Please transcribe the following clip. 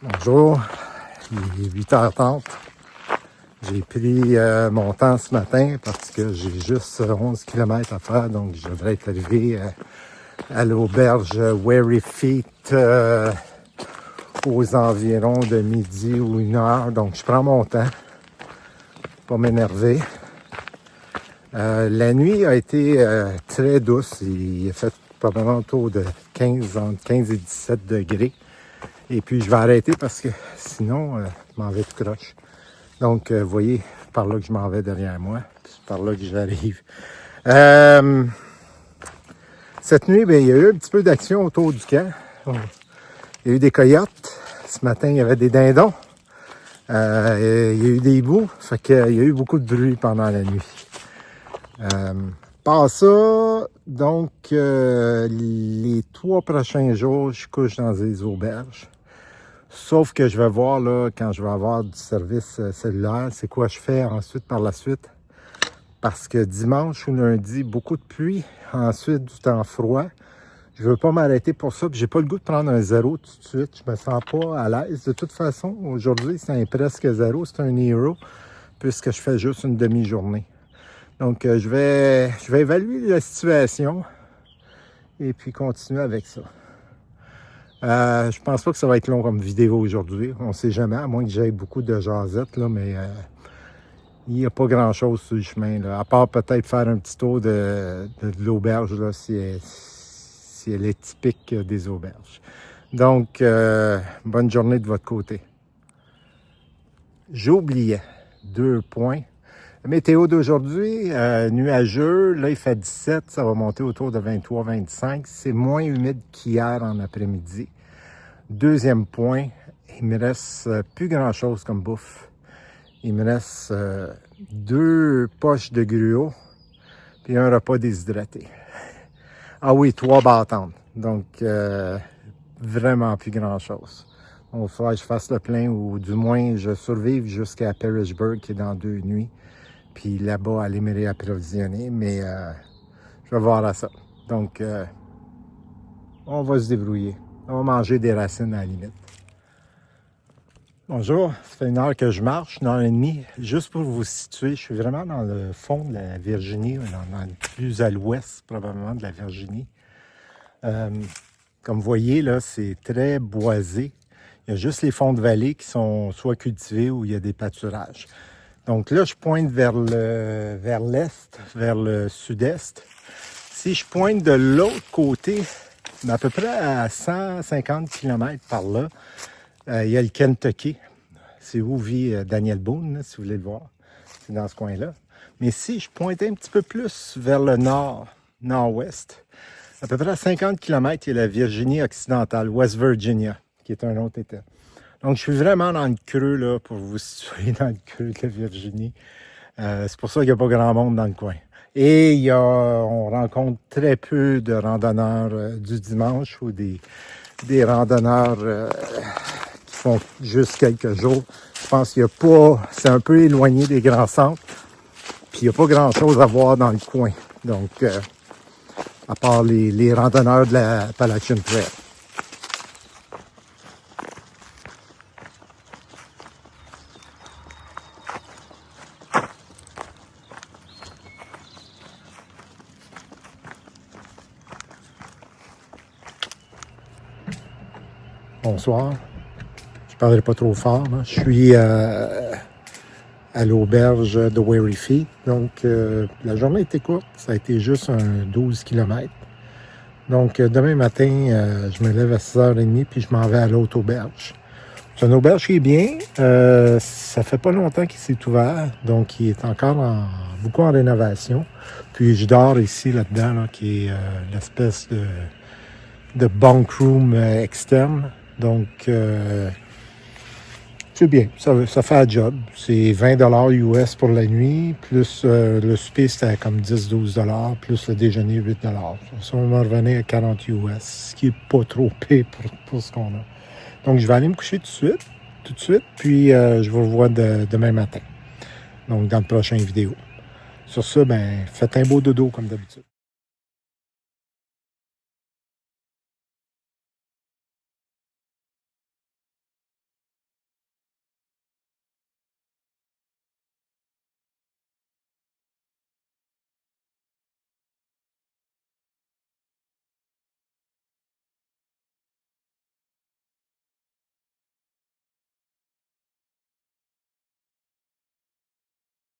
Bonjour, il est 8h30. J'ai pris mon temps ce matin parce que j'ai juste 11 km à faire, donc je devrais être arrivé à l'auberge Weary Feet aux environs de midi ou 1h. Donc je prends mon temps, pas m'énerver. La nuit a été très douce. Il a fait probablement autour de entre 15 et 17 degrés. Et puis, je vais arrêter parce que sinon, je m'en vais de croche. Donc, vous voyez, par là que je m'en vais derrière moi. C'est par là que j'arrive. Cette nuit, bien, il y a eu un petit peu d'action autour du camp. Il y a eu des coyotes. Ce matin, il y avait des dindons. Il y a eu des bouts. Fait qu'il y a eu beaucoup de bruit pendant la nuit. Par ça, donc, les 3 prochains jours, je couche dans des auberges. Sauf que je vais voir, là, quand je vais avoir du service cellulaire, c'est quoi je fais ensuite par la suite. Parce que dimanche ou lundi, beaucoup de pluie, ensuite du temps froid. Je veux pas m'arrêter pour ça, puis j'ai pas le goût de prendre un 0 tout de suite. Je me sens pas à l'aise. De toute façon, aujourd'hui, c'est un presque 0, c'est un hero, puisque je fais juste une demi-journée. Donc, je vais évaluer la situation et puis continuer avec ça. Je pense pas que ça va être long comme vidéo aujourd'hui. On sait jamais, à moins que j'aille beaucoup de jasettes, là, mais il n'y a pas grand-chose sur le chemin, là, à part peut-être faire un petit tour de l'auberge, là, si elle est typique des auberges. Donc, bonne journée de votre côté. J'oubliais 2 points. La météo d'aujourd'hui, nuageux, là il fait 17, ça va monter autour de 23-25. C'est moins humide qu'hier en après-midi. Deuxième point, il me reste plus grand-chose comme bouffe. Il me reste 2 poches de gruau, puis un repas déshydraté. Ah oui, 3 bâtons. Donc, vraiment plus grand-chose. Donc, il faut que je fasse le plein, ou du moins, je survive jusqu'à Pearisburg, qui est dans 2 nuits. Puis là-bas, aller me réapprovisionner, mais je vais voir à ça. Donc, on va se débrouiller. On va manger des racines à la limite. Bonjour, ça fait 1 heure que je marche, 1 heure et demie. Juste pour vous situer, je suis vraiment dans le fond de la Virginie, dans le plus à l'ouest probablement de la Virginie. Comme vous voyez, là, c'est très boisé. Il y a juste les fonds de vallée qui sont soit cultivés ou il y a des pâturages. Donc là, je pointe vers l'est, vers le sud-est. Si je pointe de l'autre côté, à peu près à 150 km par là, il y a le Kentucky. C'est où vit Daniel Boone, là, si vous voulez le voir. C'est dans ce coin-là. Mais si je pointe un petit peu plus vers le nord, nord-ouest, à peu près à 50 km, il y a la Virginie occidentale, West Virginia, qui est un autre État. Donc, je suis vraiment dans le creux, là, pour vous situer dans le creux de la Virginie. C'est pour ça qu'il n'y a pas grand monde dans le coin. Et on rencontre très peu de randonneurs du dimanche ou des randonneurs qui font juste quelques jours. Je pense qu'il n'y a pas... C'est un peu éloigné des grands centres. Puis, il n'y a pas grand-chose à voir dans le coin. Donc, à part les randonneurs de la Appalachian Trail. Bonsoir. Je ne parlerai pas trop fort, là. Je suis à l'auberge de Weary Feet. Donc, la journée était courte. Ça a été juste un 12 km. Donc, demain matin, je me lève à 6h30 puis je m'en vais à l'autre auberge. C'est une auberge qui est bien. Ça fait pas longtemps qu'il s'est ouvert. Donc, il est encore beaucoup en rénovation. Puis, je dors ici, là-dedans, là, qui est l'espèce de bunk room externe. Donc, c'est bien, ça fait un job. C'est 20 $ US pour la nuit, plus le souper, c'était comme 10-12 $, plus le déjeuner, 8 $. Ça va me revenir à 40 US, ce qui n'est pas trop pire pour ce qu'on a. Donc, je vais aller me coucher tout de suite, puis je vous revois demain matin. Donc, dans le prochain vidéo. Sur ça, ben, faites un beau dodo comme d'habitude.